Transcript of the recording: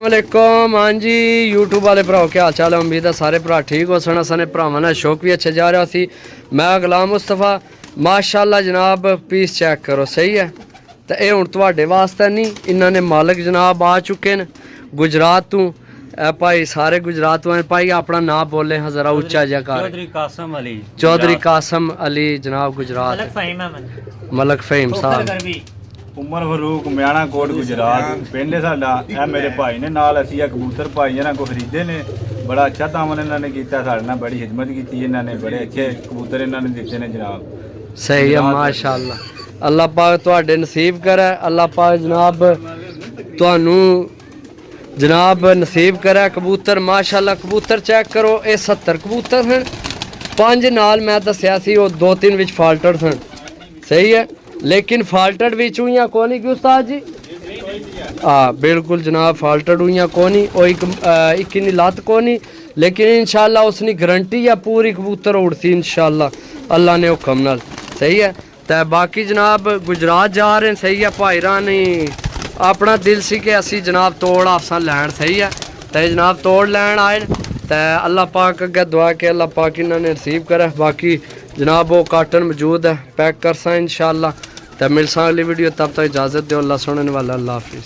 वालेकुम। हाँ जी यूट्यूब वाले भराओ क्या हाल चाल है। उम्मीद है सारे भरा ठीक हो सन। असने भरावां दा शौक भी अच्छे जा रहा सी। मैं गुलाम मुस्तफा माशाल्लाह जनाब पीस चेक करो सही है। तो ये हुण तुहाडे वास्ते नहीं, इन्होंने मालिक जनाब आ चुके हैं गुजरात तू। भाई सारे गुजरात तो हैं भाई, अपना नाम बोले हाँ जरा उच्चा जहा कर। चौधरी कासम अली, चौधरी कासम अली जनाब गुजरात। मलक फहीम साहब उमर फरूक म्याणा कोट गुजरात पिंड साडा। ਇਹ ਮੇਰੇ ਭਾਈ ਨੇ ਨਾਲ ਅਸੀਂ ਆ ਕਬੂਤਰ ਭਾਈ ਇਹਨਾਂ ਕੋ ਖਰੀਦੇ ਨੇ। ਬੜਾ ਅੱਛਾ ਤਾਮਨ ਇਹਨਾਂ ਨੇ ਕੀਤਾ ਸਾਡੇ ਨਾਲ, ਬੜੀ ਖਿਦਮਤ ਕੀਤੀ ਇਹਨਾਂ ਨੇ, ਬੜੇ ਅੱਛੇ ਕਬੂਤਰ ਇਹਨਾਂ ਨੇ ਦਿੱਤੇ ਨੇ ਜਨਾਬ। सही है माशाअल्लाह। अल्लाह पाक तुहाडे नसीब करे। अल्लाह पाक जनाब तुहानू जनाब नसीब करे कबूतर। माशाअल्लाह कबूतर चेक करो, ये 70 कबूतर हैं। 5 नाल मैं दस्या सी, वो 2-3 विच फाल्टड सन सही है, लेकिन फाल्टड विच हुई कोनी कि उस्ताद जी? हाँ बिल्कुल जनाब फाल्टड हुई कोनी, एक लत कोनी, लेकिन इंशाल्लाह उसकी गारंटी है पूरी कबूतर उड़ती इंशाल्लाह अल्लाह ने हुक्म नाल सही है। तो बाकी जनाब गुजरात जा रहे हैं सही है। भाईरा ने अपना दिल सी कि असी जनाब तोड़ हाफसा लैन सही है। तो जनाब तोड़ लैन आए तो अल्लाह पाक अगे दुआ के अल्लाह पाक इन्होंने रिसीव करे। बाकी जनाब वो काटन मौजूद है, पैक कर सा इंशाल्लाह। तो मिल सा अगली वीडियो, तब तक इजाज़त दो। अल्लाह सुनने वाला, अल्लाह हाफिज़।